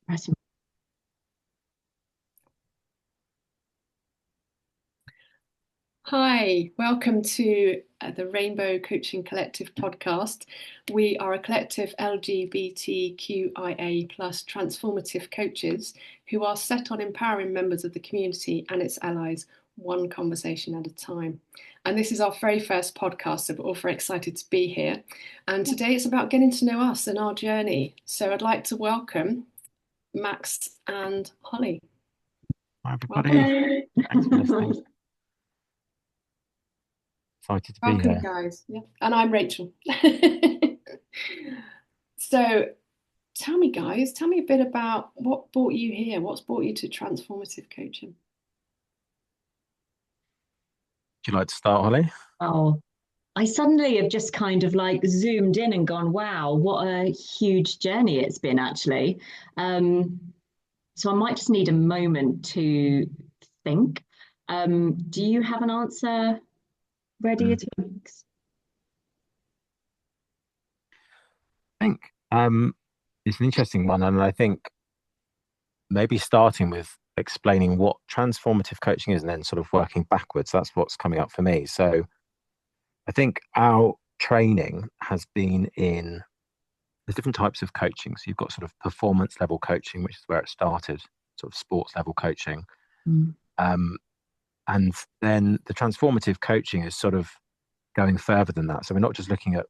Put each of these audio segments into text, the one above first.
Pressing. Hi, welcome to the Rainbow Coaching Collective podcast. We are a collective LGBTQIA plus transformative coaches who are set on empowering members of the community and its allies one conversation at a time. And this is our very first podcast, so we're all very excited to be here. And today it's about getting to know us and our journey. So I'd like to welcome Max and Holly. Hi, everybody. Thanks for listening. Excited to be Welcome, here. guys. Yeah. And I'm Rachel. So tell me, guys, tell me a bit about what brought you here. What's brought you to transformative coaching? Would you like to start, Holly? Oh, I suddenly have just kind of like zoomed in and gone, wow, what a huge journey it's been actually. So I might just need a moment to think. Do you have an answer ready at all? I think it's an interesting one, and I think maybe starting with explaining what transformative coaching is and then sort of working backwards. That's what's coming up for me. So I think our training has been in there's different types of coaching. So you've got sort of performance level coaching, which is where it started, sort of sports level coaching. Mm. And then the transformative coaching is sort of going further than that. So we're not just looking at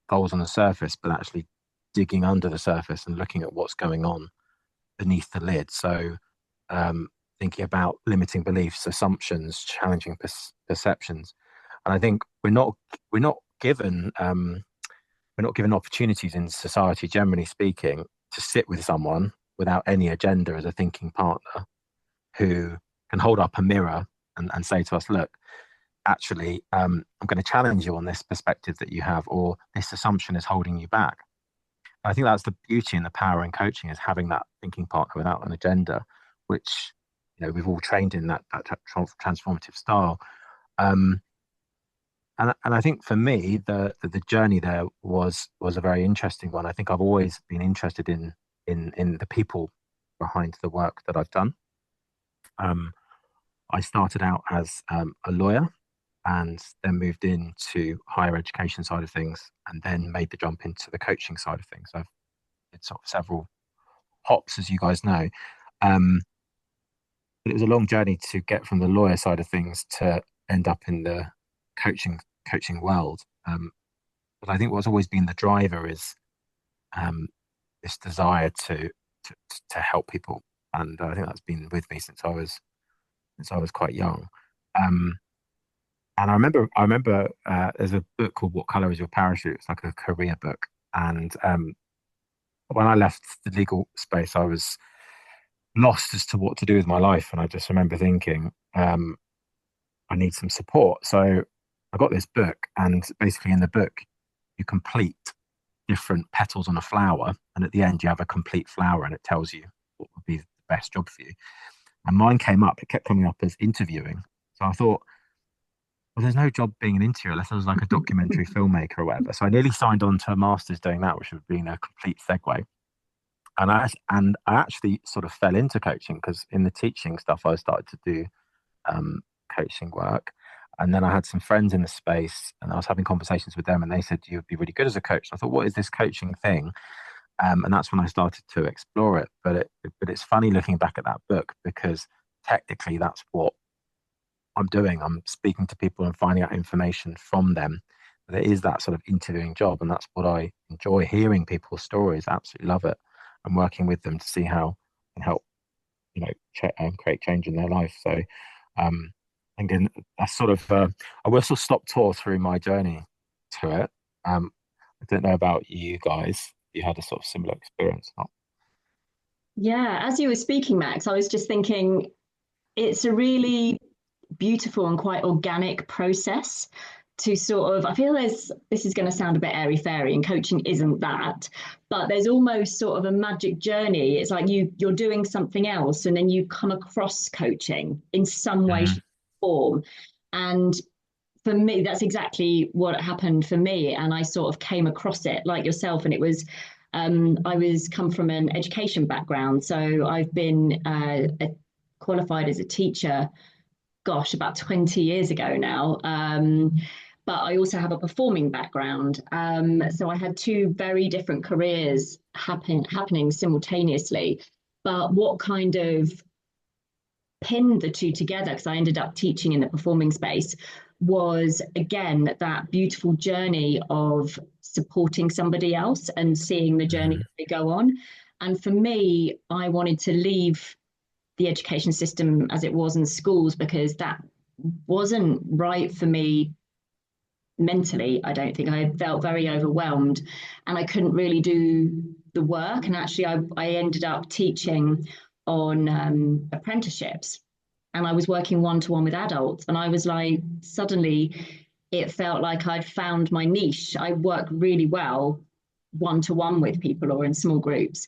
goals on the surface, but actually digging under the surface and looking at what's going on beneath the lid. So thinking about limiting beliefs, assumptions, challenging perceptions. And I think we're not given opportunities in society, generally speaking, to sit with someone without any agenda as a thinking partner who can hold up a mirror and say to us, look, actually, I'm going to challenge you on this perspective that you have, or this assumption is holding you back. I think that's the beauty and the power in coaching, is having that thinking partner without an agenda, which we've all trained in that transformative style. And I think for me, the journey there was a very interesting one. I think I've always been interested in the people behind the work that I've done. I started out as a lawyer, and then moved into higher education side of things, and then made the jump into the coaching side of things. I've did sort of several hops, as you guys know. But it was a long journey to get from the lawyer side of things to end up in the coaching world. But I think what's always been the driver is this desire to help people, and I think that's been with me since I was quite young. And I remember there's a book called What Color Is Your Parachute? It's like a career book. And when I left the legal space, I was lost as to what to do with my life. And I just remember thinking, I need some support. So I got this book, and basically in the book, you complete different petals on a flower. And at the end, you have a complete flower, and it tells you what would be the best job for you. And mine came up, it kept coming up as interviewing. So I thought, well, there's no job being an interviewer unless I was like a documentary filmmaker or whatever. So I nearly signed on to a master's doing that, which would have been a complete segue. And I actually sort of fell into coaching because in the teaching stuff, I started to do coaching work. And then I had some friends in the space, and I was having conversations with them, and they said, you'd be really good as a coach. I thought, what is this coaching thing? And that's when I started to explore it. But it's funny looking back at that book, because technically that's what I'm doing. I'm speaking to people and finding out information from them. There is that sort of interviewing job, and that's what I enjoy, hearing people's stories. I absolutely love it, and working with them to see how I can help, and create change in their life. So, again, that's sort of I whistle stop tour through my journey to it. I don't know about you guys. You had a sort of similar experience, not? Yeah, as you were speaking, Max, I was just thinking it's a really beautiful and quite organic process to sort of, I feel this is going to sound a bit airy fairy, and coaching isn't that, but there's almost sort of a magic journey. It's like you're doing something else, and then you come across coaching in some way, Mhm. shape, or form. And for me, that's exactly what happened for me. And I sort of came across it like yourself. And it was I was come from an education background, so I've been qualified as a teacher, gosh, about 20 years ago now. But I also have a performing background. So I had two very different careers happening simultaneously. But what kind of pinned the two together, because I ended up teaching in the performing space, was again that beautiful journey of supporting somebody else and seeing the journey that they go on. And for me, I wanted to leave the education system as it was in schools because that wasn't right for me mentally. I don't think I felt very overwhelmed and I couldn't really do the work. And actually, I ended up teaching on apprenticeships and I was working one to one with adults. And I was like, suddenly it felt like I'd found my niche. I work really well one to one with people or in small groups.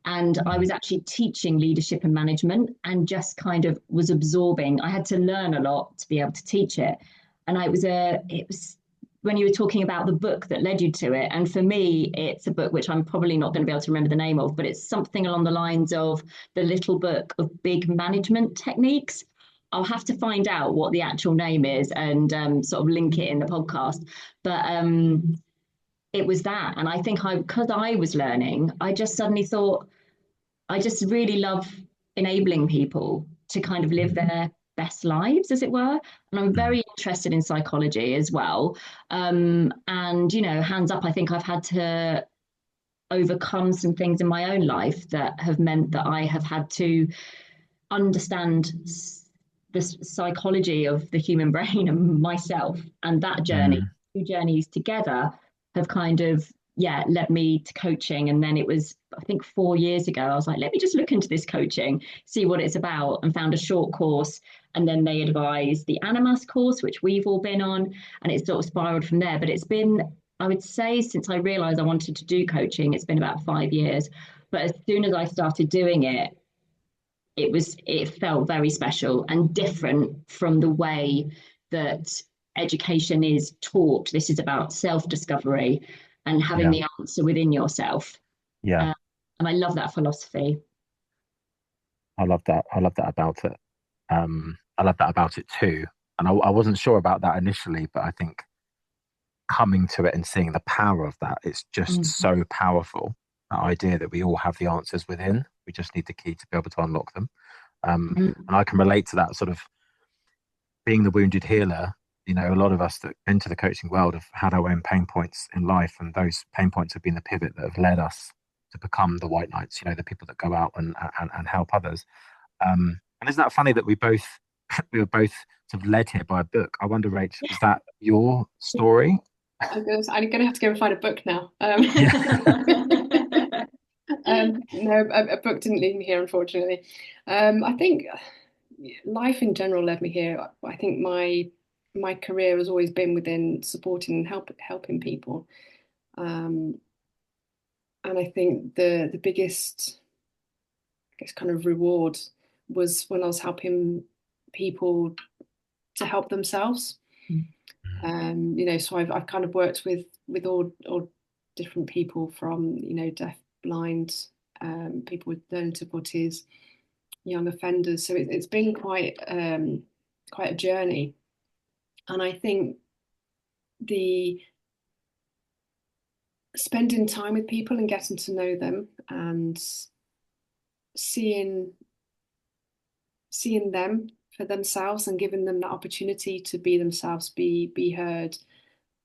And I was actually teaching leadership and management and just kind of was absorbing. I had to learn a lot to be able to teach it. And it was when you were talking about the book that led you to it. And for me, it's a book which I'm probably not going to be able to remember the name of, but it's something along the lines of The Little Book of Big Management Techniques. I'll have to find out what the actual name is and sort of link it in the podcast. But it was that. And I think because I was learning, I just suddenly thought, I just really love enabling people to kind of live their best lives, as it were. And I'm very interested in psychology as well. And, hands up, I think I've had to overcome some things in my own life that have meant that I have had to understand the psychology of the human brain and myself. And that journey, two journeys together, have kind of led me to coaching. And then it was, I think 4 years ago, I was like, let me just look into this coaching, see what it's about, and found a short course. And then they advised the Animas course, which we've all been on, and it sort of spiraled from there. But it's been, I would say, since I realized I wanted to do coaching, it's been about 5 years. But as soon as I started doing it, it felt very special and different from the way that education is taught. This is about self-discovery and having the answer within yourself. Yeah. And I love that philosophy. I love that. I love that about it. I love that about it too. And I wasn't sure about that initially, but I think coming to it and seeing the power of that, it's just so powerful. That idea that we all have the answers within. We just need the key to be able to unlock them. And I can relate to that sort of being the wounded healer. A lot of us that enter the coaching world have had our own pain points in life, and those pain points have been the pivot that have led us to become the white knights, the people that go out and help others. And isn't that funny that we were both sort of led here by a book? I wonder, Rach, is that your story? I'm going to have to go and find a book now. No, a book didn't lead me here, unfortunately. I think life in general led me here. I think my career has always been within supporting and helping people. And I think the biggest, I guess, kind of reward was when I was helping people to help themselves. So I've kind of worked with all different people from, deaf, blind, people with learning difficulties, young offenders. So it's been quite a journey. And I think the spending time with people and getting to know them and seeing them for themselves and giving them that opportunity to be themselves, be heard,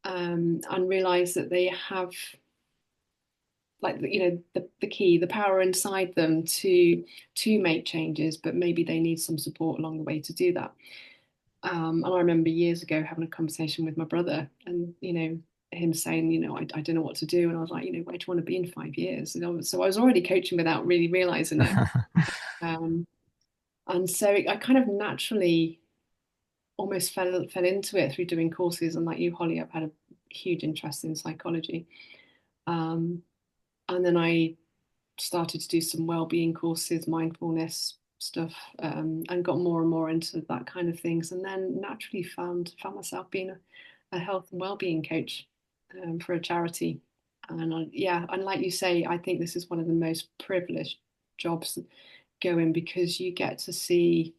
and realize that they have, like, the key, the power inside them to make changes, but maybe they need some support along the way to do that. And I remember years ago having a conversation with my brother, and him saying, I don't know what to do, and I was like, where do you want to be in 5 years? So I was already coaching without really realizing it. And so I kind of naturally almost fell into it through doing courses. And like you, Holly, I've had a huge interest in psychology. And then I started to do some well-being courses, mindfulness stuff, and got more and more into that kind of things. And then naturally found myself being a health and well-being coach for a charity. And yeah, and like you say, I think this is one of the most privileged jobs going, because you get to see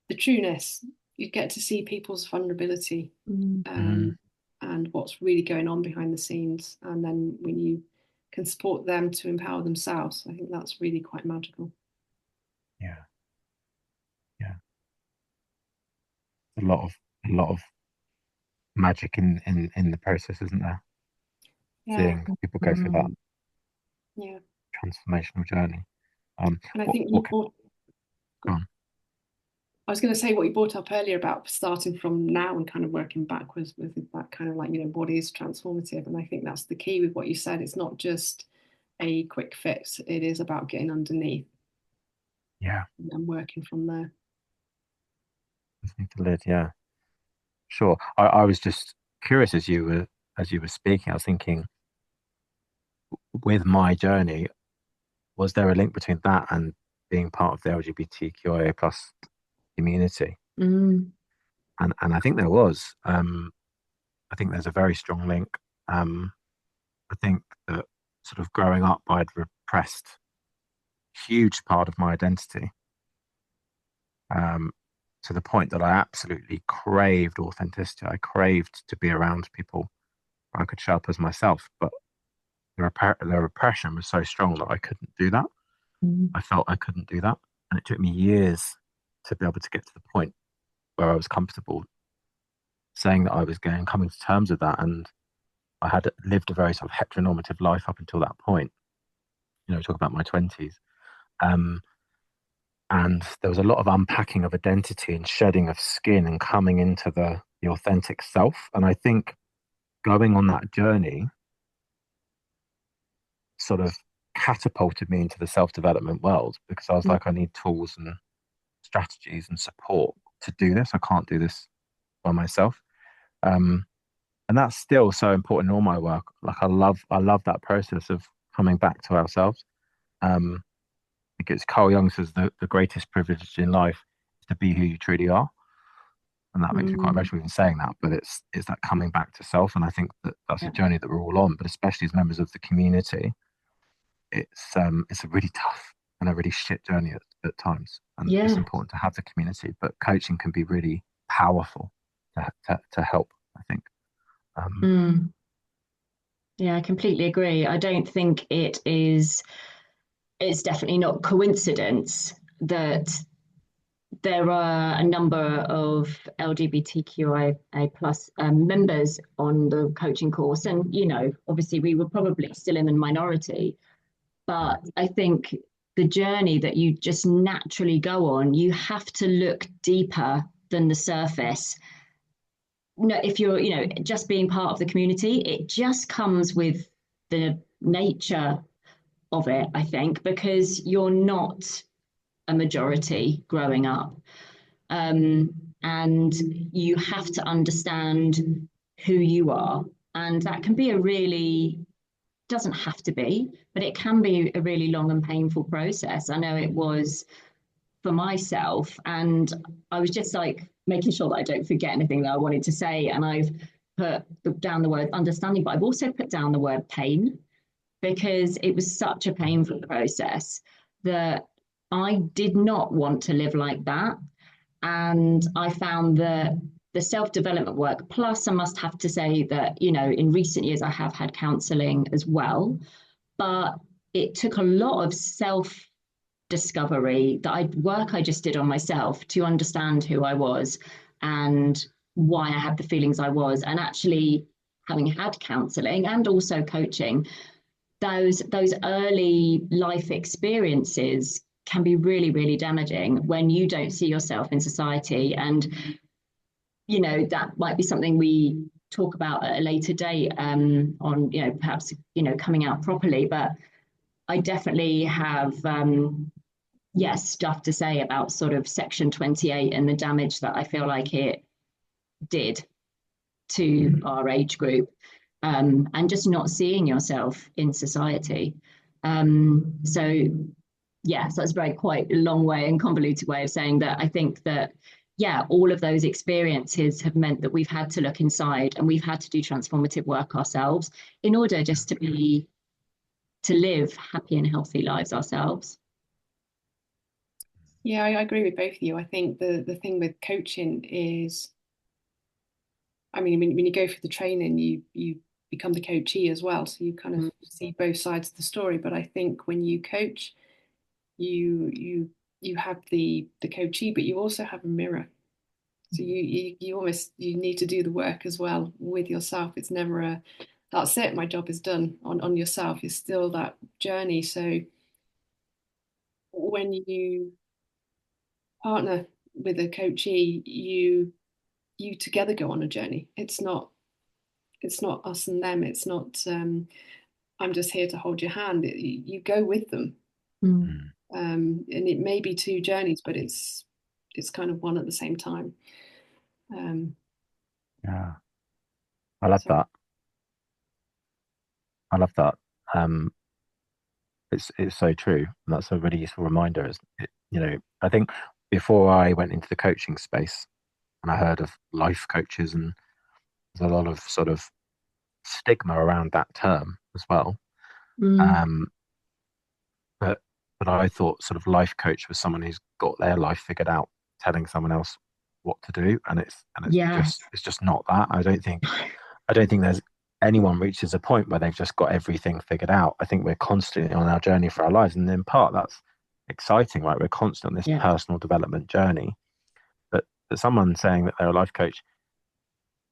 the trueness, you get to see people's vulnerability, and what's really going on behind the scenes. And then when you can support them to empower themselves, I think that's really quite magical. Yeah. Yeah. A lot of magic in the process, isn't there? Yeah. Seeing people go through that Yeah. transformational journey. And I think Go on. I was going to say what you brought up earlier about starting from now and kind of working backwards with that kind of like, what is transformative? And I think that's the key with what you said. It's not just a quick fix. It is about getting underneath. Yeah. And working from there. Underneath the lid, yeah. Sure. I was just curious as you were speaking, I was thinking, with my journey, was there a link between that and being part of the LGBTQIA plus community? And I think there was. I think there's a very strong link. I think that sort of growing up, I'd repressed a huge part of my identity, to the point that I absolutely craved authenticity. I craved to be around people where I could show up as myself, but the repression was so strong that I couldn't do that. I felt I couldn't do that. And it took me years to be able to get to the point where I was comfortable saying that I was coming to terms with that. And I had lived a very sort of heteronormative life up until that point. Talk about my 20s. And there was a lot of unpacking of identity and shedding of skin and coming into the authentic self. And I think going on that journey sort of catapulted me into the self-development world, because I was like, I need tools and strategies and support to do this. I can't do this by myself. And that's still so important in all my work. Like I love that process of coming back to ourselves. I think it's Carl Jung says the greatest privilege in life is to be who you truly are. And that makes me quite emotional even saying that, but it's that coming back to self. And I think that's a journey that we're all on, but especially as members of the community, it's a really tough and a really shit journey at times. And it's important to have the community, but coaching can be really powerful to help, I think. Yeah, I completely agree. I don't think it's definitely not coincidence that there are a number of LGBTQIA plus members on the coaching course. And, obviously we were probably still in the minority, but I think the journey that you just naturally go on, you have to look deeper than the surface. If you're, just being part of the community, it just comes with the nature of it, I think, because you're not a majority growing up. And you have to understand who you are. And that can be doesn't have to be, but it can be a really long and painful process. I know it was for myself, and I was just like making sure that I don't forget anything that I wanted to say. And I've put down the word understanding, but I've also put down the word pain, because it was such a painful process that I did not want to live like that. And I found that the self-development work, plus I must have to say that, in recent years, I have had counselling as well, but it took a lot of self-discovery, work I just did on myself to understand who I was and why I had the feelings I was. And actually having had counselling and also coaching, those early life experiences can be really, really damaging when you don't see yourself in society. And, that might be something we talk about at a later date, on, perhaps, coming out properly. But I definitely have, stuff to say about sort of Section 28 and the damage that I feel like it did to our age group, and just not seeing yourself in society. So that's quite a long way and convoluted way of saying that I think that yeah, all of those experiences have meant that we've had to look inside and we've had to do transformative work ourselves in order just to live happy and healthy lives ourselves. Yeah, I agree with both of you. I think the thing with coaching is, I mean, when you go through the training, you become the coachee as well, so you kind of see both sides of the story. But I think when you coach, you have the coachee, but you also have a mirror. So you almost, you need to do the work as well with yourself. It's never a, that's it, my job is done on yourself. It's still that journey. So when you partner with a coachee, you together go on a journey. It's not us and them. It's not I'm just here to hold your hand. You go with them, Mm. and it may be two journeys, but it's kind of one at the same time. Yeah, I love So that. I love that. Um, it's so true, and that's a really useful reminder. Is it, I think before I went into the coaching space, and I heard of life coaches, and there's a lot of sort of stigma around that term as well. Mm. Um, but I thought sort of life coach was someone who's got their life figured out, telling someone else what to do, and Yeah. it's just not that. I don't think there's anyone reaches a point where they've just got everything figured out. I think we're constantly on our journey for our lives, and in part that's exciting, right? We're constantly on this Yeah. personal development journey. But someone saying that they're a life coach,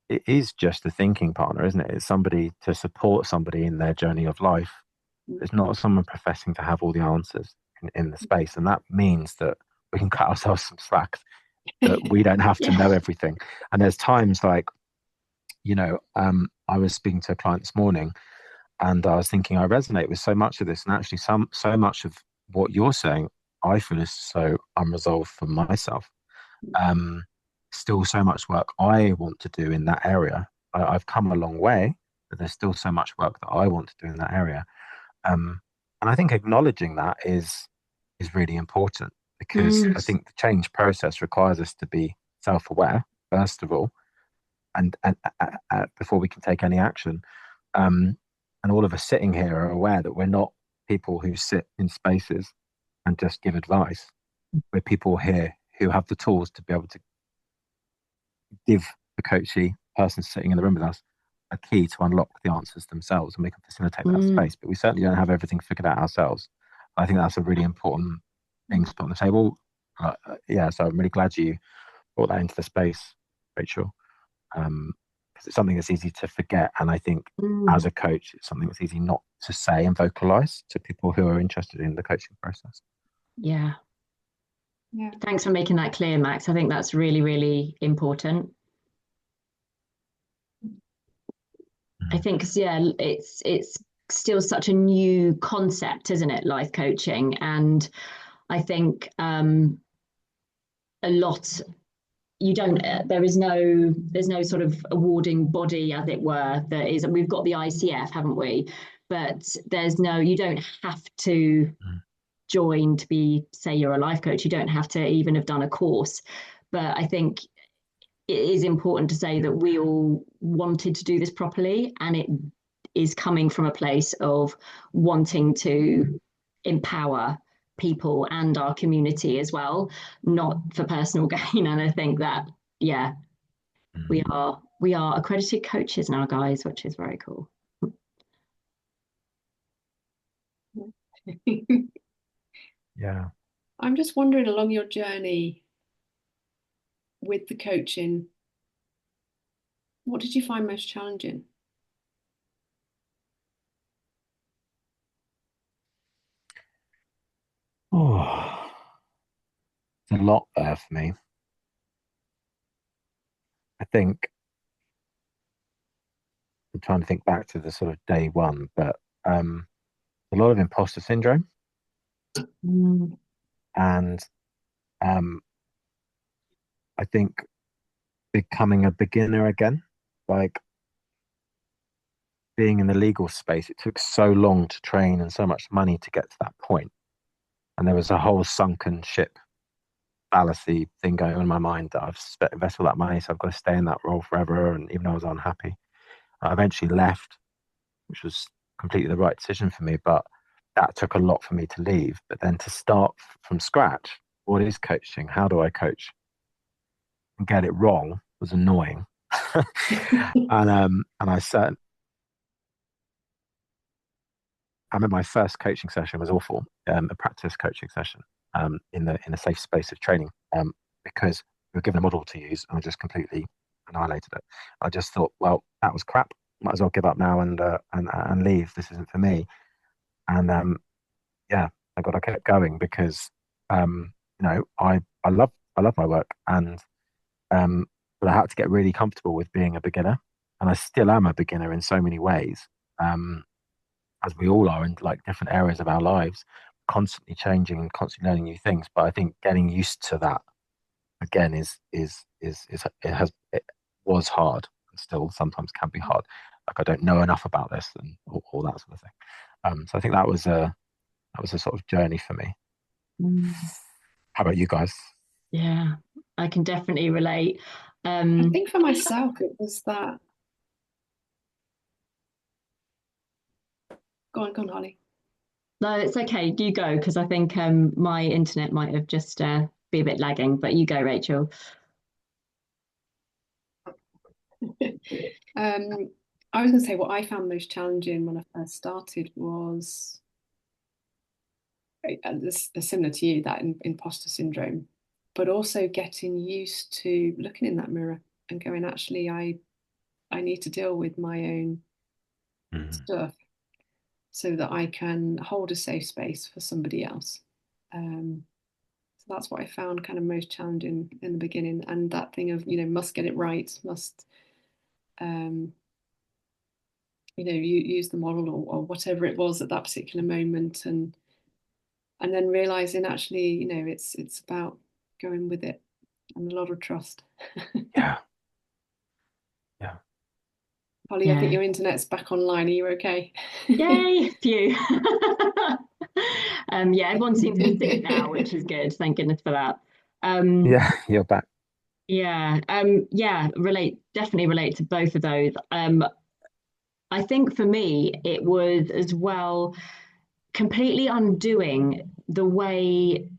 it is just a thinking partner, isn't it? It's somebody to support somebody in their journey of life. It's not someone professing to have all the answers in the space. And that means that we can cut ourselves some slack, that we don't have to Yeah. know everything. And there's times like, I was speaking to a client this morning, and I was thinking I resonate with so much of this. And actually so much of what you're saying, I feel is so unresolved for myself. Um, Still so much work I want to do in that area. I've come a long way, but there's still so much work that I want to do in that area. And I think acknowledging that is really important, because Mm. I think the change process requires us to be self-aware first of all, and before we can take any action. Um, and all of us sitting here are aware that we're not people who sit in spaces and just give advice. We're people here who have the tools to be able to give the coachy person sitting in the room with us a key to unlock the answers themselves, and we can facilitate that Mm. space. But we certainly don't have everything figured out ourselves. I think that's a really important thing to put on the table. Yeah, so I'm really glad you brought that into the space, Rachel, because it's something that's easy to forget. And I think Mm. as a coach, it's something that's easy not to say and vocalize to people who are interested in the coaching process. Yeah. yeah, Thanks for making that clear, Max. I think that's really, really important. I Mm. think, 'cause, yeah, it's still such a new concept, isn't it? Life coaching, and I think a lot. You don't. There's no sort of awarding body, as it were. That is. We've got the ICF, haven't we? But there's no. You don't have to Mm. join to be, say, you're a life coach. You don't have to even have done a course. But I think it is important to say that we all wanted to do this properly, and it is coming from a place of wanting to empower people and our community as well, not for personal gain. And I think that, yeah, Mm. we are accredited coaches now, guys, which is very cool. Yeah. I'm just wondering, along your journey with the coaching, what did you find most challenging? Oh, it's a lot there for me. I think I'm trying to think back to the sort of day one, but a lot of imposter syndrome, Mm. and um, I think becoming a beginner again, like being in the legal space. It took so long to train and so much money to get to that point, and there was a whole sunken ship fallacy thing going on in my mind that I've invested all that money, so I've got to stay in that role forever. And even though I was unhappy, I eventually left, which was completely the right decision for me. But that took a lot for me to leave. But then to start from scratch, what is coaching? How do I coach? And get it wrong was annoying. And I remember my first coaching session was awful, a practice coaching session, in a safe space of training, because we were given a model to use, and I just completely annihilated it. I just thought, well, that was crap. Might as well give up now and leave. This isn't for me. And yeah, I kept going because I love my work, and but I had to get really comfortable with being a beginner, and I still am a beginner in so many ways. As we all are in like different areas of our lives, constantly changing and constantly learning new things. But I think getting used to that again it was hard, and still sometimes can be hard. Like I don't know enough about this and all that sort of thing. So I think that was a sort of journey for me. Mm. How about you guys? Yeah, I can definitely relate. I think for myself, it was that. Go on, Holly. No, it's okay. You go because I think my internet might have just be a bit lagging, but you go, Rachel. I was going to say what I found most challenging when I first started was similar to you, that imposter syndrome, but also getting used to looking in that mirror and going, actually, I need to deal with my own Mm. stuff so that I can hold a safe space for somebody else. So that's what I found kind of most challenging in the beginning, and that thing of must get it right, must um, you use the model or whatever it was at that particular moment, and then realizing actually it's about going with it and a lot of trust. Yeah, yeah, Holly, I think Yeah. your internet's back online. Are you okay? Yay, phew. Yeah, everyone seems to sync now, which is good. Thank goodness for that. Um, yeah. You're back. yeah, definitely relate to both of those. I think for me, it was as well completely undoing the way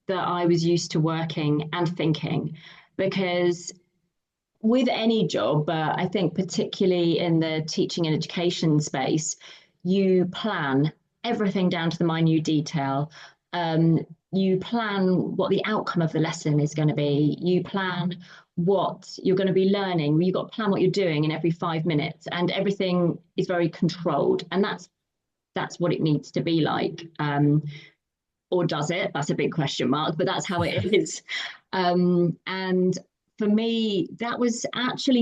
that I was used to working and thinking, because with any job, but I think particularly in the teaching and education space, you plan everything down to the minute detail. You plan what the outcome of the lesson is going to be. You plan what you're going to be learning. You've got to plan what you're doing in every 5 minutes, and everything is very controlled. And that's what it needs to be like. Or does it? That's a big question mark, but that's how it is. And for me, that was actually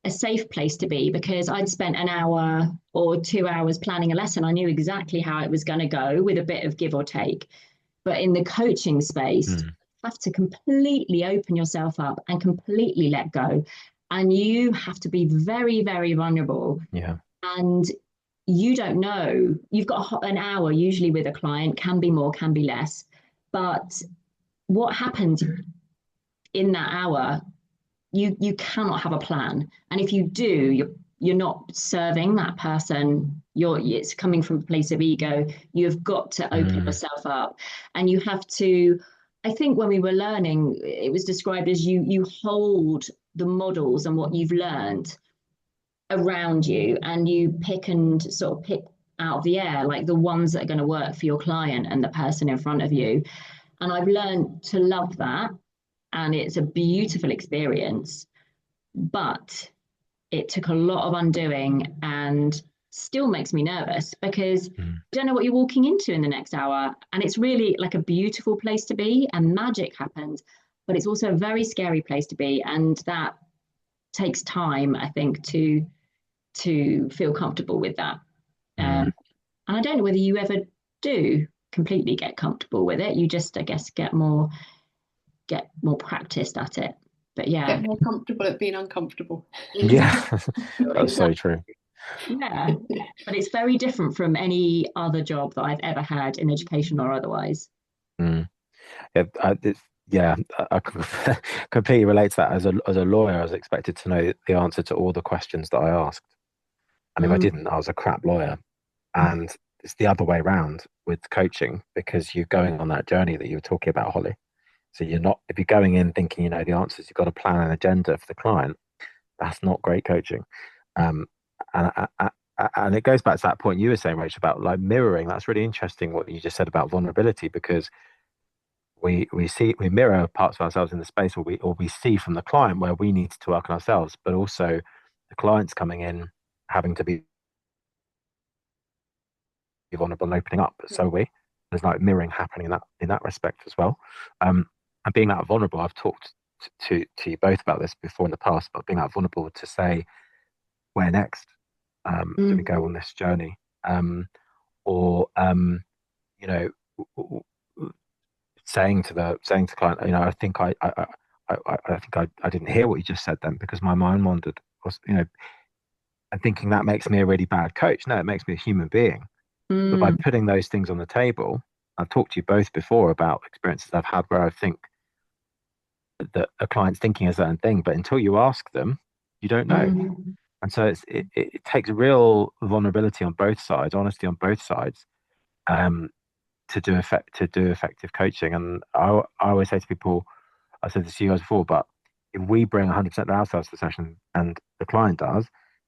a safe place to be because I'd spent an hour or 2 hours planning a lesson. I knew exactly how it was going to go with a bit of give or take. But in the coaching space, Mm. you have to completely open yourself up and completely let go. And you have to be very, very vulnerable. Yeah. And you don't know. You've got an hour usually with a client, can be more, can be less. But what happens in that hour, you cannot have a plan. And if you do, you're not serving that person. It's coming from a place of ego. You've got to open Mm. yourself up, and you have to. I think when we were learning, it was described as you hold the models and what you've learned around you, and you pick out of the air like the ones that are going to work for your client and the person in front of you. And I've learned to love that, and it's a beautiful experience, but it took a lot of undoing and still makes me nervous because Mm. you don't know what you're walking into in the next hour. And it's really like a beautiful place to be and magic happens, but it's also a very scary place to be. And that takes time, I think, to feel comfortable with that. Mm. And I don't know whether you ever do completely get comfortable with it. You just, I guess, get more practiced at it. But yeah, Get more comfortable at being uncomfortable. Yeah, that's so exactly. true. Yeah, but it's very different from any other job that I've ever had in education or otherwise. Mm. Yeah, Yeah, I completely relate to that. As a lawyer, I was expected to know the answer to all the questions that I asked, and if I Mm, didn't, I was a crap lawyer. And it's the other way around with coaching because you're going on that journey that you were talking about, Holly. So you're not, if you're going in thinking you know the answers, you've got to plan an agenda for the client. That's not great coaching. Um, and it goes back to that point you were saying, Rach, about like mirroring. That's really interesting what you just said about vulnerability because we mirror parts of ourselves in the space or we see from the client where we need to work on ourselves, but also the client's coming in having to be vulnerable and opening up. But so there's like mirroring happening in that respect as well. And being that vulnerable, I've talked to you both about this before in the past, but being that vulnerable to say where next do we mm, go on this journey, or you know saying to the client, you know, I think I didn't hear what you just said then because my mind wandered. Was you know, and thinking that makes me a really bad coach. No, it makes me a human being. But by mm, putting those things on the table, I've talked to you both before about experiences I've had where I think that a client's thinking a certain thing, but until you ask them, you don't know. mm. And so it takes real vulnerability on both sides, honesty on both sides, um, to do effective coaching. And I always say to people, I said this to you guys before, but if we bring 100% of ourselves to the session and the client does,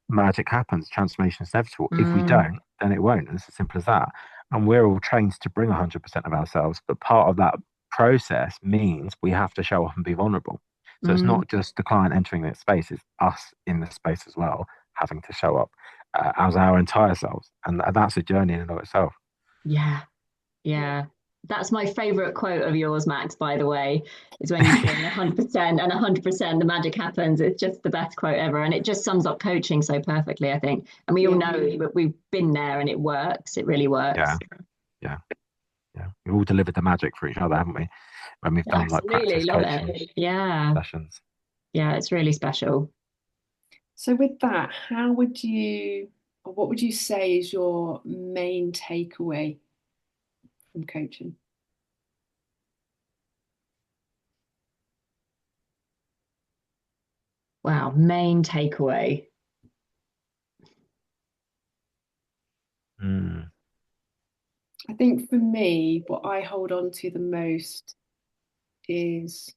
magic happens. Transformation is inevitable. If we Mm, don't, then it won't. And it's as simple as that. And we're all trained to bring 100% of ourselves, but part of that process means we have to show up and be vulnerable. So it's mm. not just the client entering that space, it's us in the space as well, having to show up as our entire selves. And that's a journey in and of itself. Yeah, Yeah. yeah. That's my favorite quote of yours, Max, by the way, is when you bring 100% and 100%, the magic happens. It's just the best quote ever. And it just sums up coaching so perfectly, I think. And we all Yeah. know that we've been there and it works. It really Yeah, works. yeah, yeah. We've all delivered the magic for each other, haven't we? When we've done like Absolutely. practice Love coaching it. Yeah. sessions. Yeah. It's really special. So with that, how would you, or what would you say is your main takeaway from coaching? Wow. Main takeaway. Mm, I think for me, what I hold on to the most is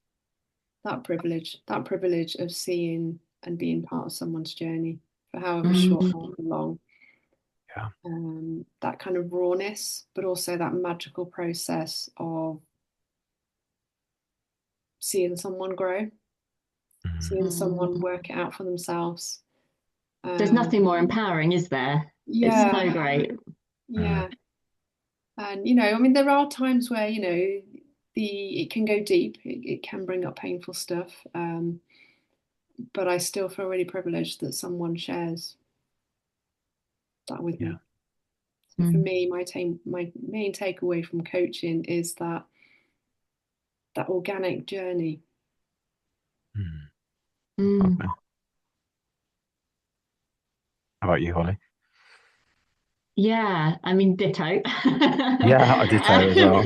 that privilege of seeing and being part of someone's journey for however short, Mm, however long. yeah. That kind of rawness, but also that magical process of seeing someone grow, Mm, seeing someone mm. work it out for themselves. There's Um, nothing more empowering, is there? It's so yeah, great. mm, yeah. And I mean, there are times where the it can go deep. It can bring up painful stuff. But I still feel really privileged that someone shares that with yeah. me. So for Mm, me, my main takeaway from coaching is that organic journey. Mm, mm. lovely. How about you, Holly? Yeah, I mean, ditto. Yeah, I did so as well.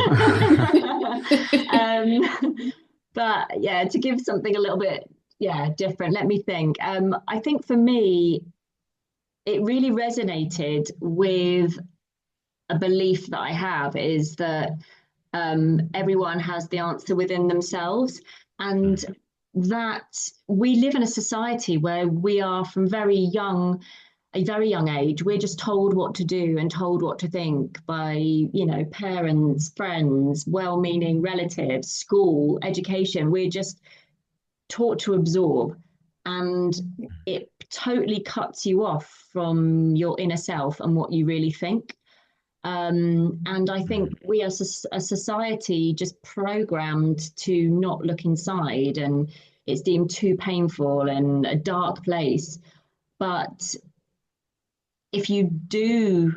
But yeah, to give something a little bit, yeah, different, let me think. I think for me, it really resonated with a belief that I have is that everyone has the answer within themselves. And Mm, that we live in a society where we are from a very young age, we're just told what to do and told what to think by, parents, friends, well-meaning relatives, school, education. We're just taught to absorb, and it totally cuts you off from your inner self and what you really think. And I think mm, we as a society just programmed to not look inside, and it's deemed too painful and a dark place. But if you do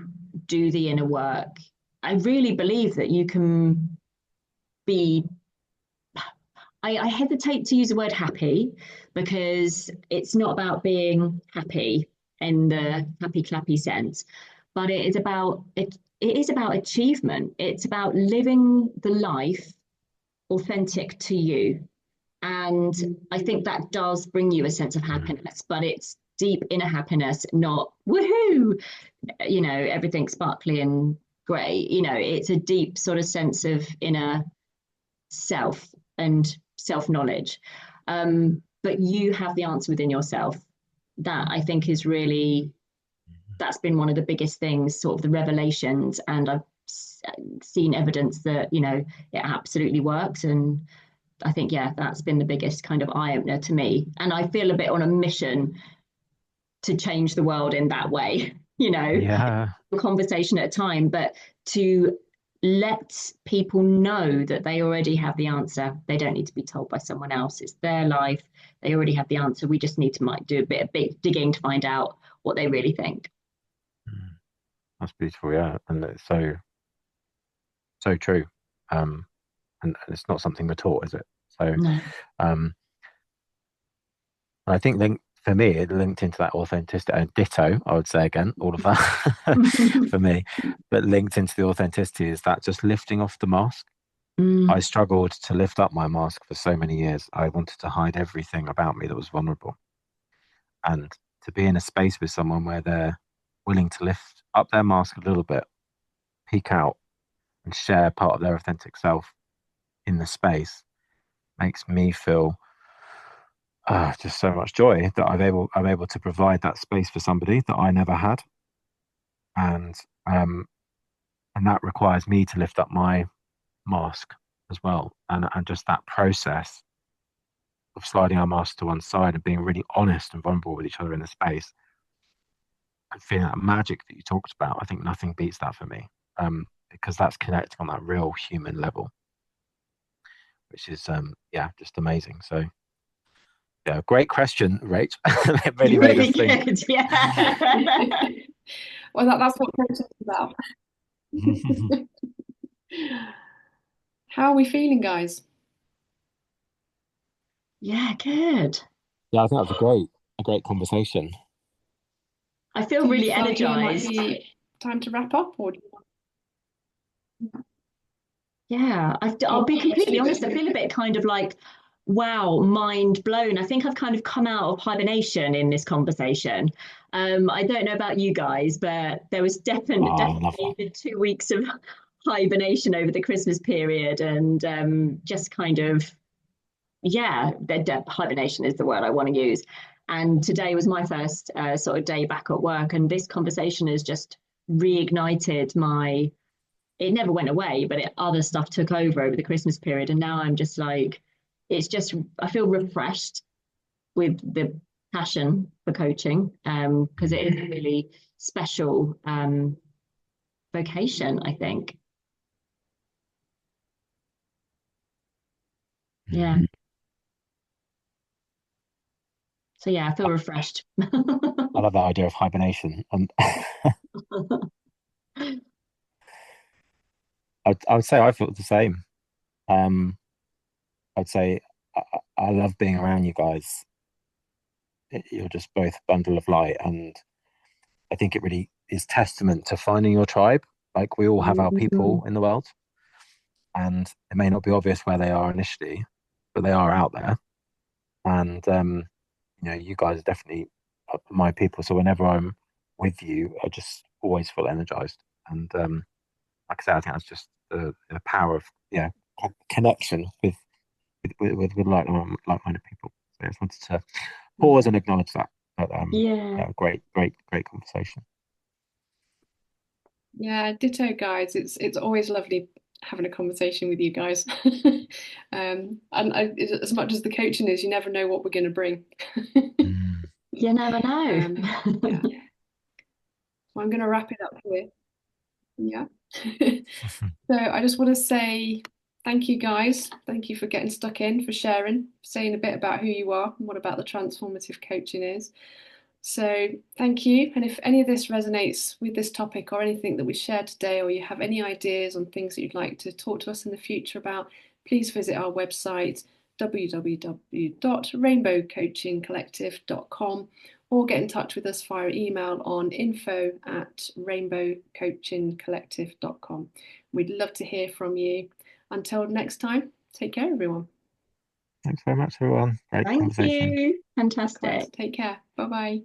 the inner work, I really believe that you can be. I hesitate to use the word happy because it's not about being happy in the happy clappy sense, but it is about achievement. It's about living the life authentic to you. And I think that does bring you a sense of happiness, but it's deep inner happiness, not woohoo, you know, everything sparkly and great. You know, it's a deep sort of sense of inner self and self-knowledge. But you have the answer within yourself. That I think is really, that's been one of the biggest things, sort of the revelations. And I've seen evidence that, you know, it absolutely works. And I think, yeah, that's been the biggest kind of eye opener to me. And I feel a bit on a mission to change the world in that way, you know, a conversation at a time, but to let people know that they already have the answer. They don't need to be told by someone else. It's their life. They already have the answer. We just need to do a bit of big digging to find out what they really think. That's beautiful, yeah. And it's so true. And it's not something we're taught, is it? So No. I think for me, it linked into that authenticity and ditto, I would say again, all of that for me. But linked into the authenticity is that just lifting off the mask. I struggled to lift up my mask for so many years. I wanted to hide everything about me that was vulnerable. And to be in a space with someone where they're willing to lift up their mask a little bit, peek out, and share part of their authentic self in the space makes me feel just so much joy that I'm able to provide that space for somebody that I never had, and that requires me to lift up my mask as well, and just that process of sliding our mask to one side and being really honest and vulnerable with each other in the space and feeling that magic that you talked about. I think nothing beats that for me, because that's connecting on that real human level, which is just amazing. So yeah, great question, Rach. It really made us think. Good, yeah. Well, that's what coaching is about. How are we feeling, guys? Yeah, good. Yeah, I think that was a great conversation. I feel really energized. Time to wrap up, or yeah, I'll be completely honest. I feel a bit kind of like, wow, mind blown. I think I've kind of come out of hibernation in this conversation. I don't know about you guys, but there was definitely 2 weeks of hibernation over the Christmas period, and just kind of, yeah, hibernation is the word I want to use. And today was my first sort of day back at work, and this conversation has just reignited my. It never went away, but other stuff took over the Christmas period, and now I'm just like, it's just, I feel refreshed with the passion for coaching, because it is a really special vocation, I think. Yeah. So yeah, I feel refreshed. I love that idea of hibernation. And I would say I felt the same. I'd say I love being around you guys. You're just both a bundle of light, and I think it really is testament to finding your tribe. Like, we all have our people in the world, and it may not be obvious where they are initially, but they are out there. And you guys are definitely my people. So whenever I'm with you, I just always feel energized. And like I said, I think that's just the power of connection with like-minded people. So I just wanted to pause and acknowledge that. But, great conversation. Yeah, ditto, guys. It's always lovely having a conversation with you guys. And as much as the coaching is, you never know what we're going to bring. You never know. Yeah. Well, I'm going to wrap it up here. Yeah. So I just want to say thank you, guys. Thank you for getting stuck in, for sharing, saying a bit about who you are and what about the transformative coaching is. So thank you. And if any of this resonates with this topic or anything that we shared today, or you have any ideas on things that you'd like to talk to us in the future about, please visit our website, www.rainbowcoachingcollective.com, or get in touch with us via email on info@rainbowcoachingcollective.com. We'd love to hear from you. Until next time, Take care, everyone. Thanks very much, everyone. Great Thank conversation. you. Right, Fantastic. take care. Bye bye.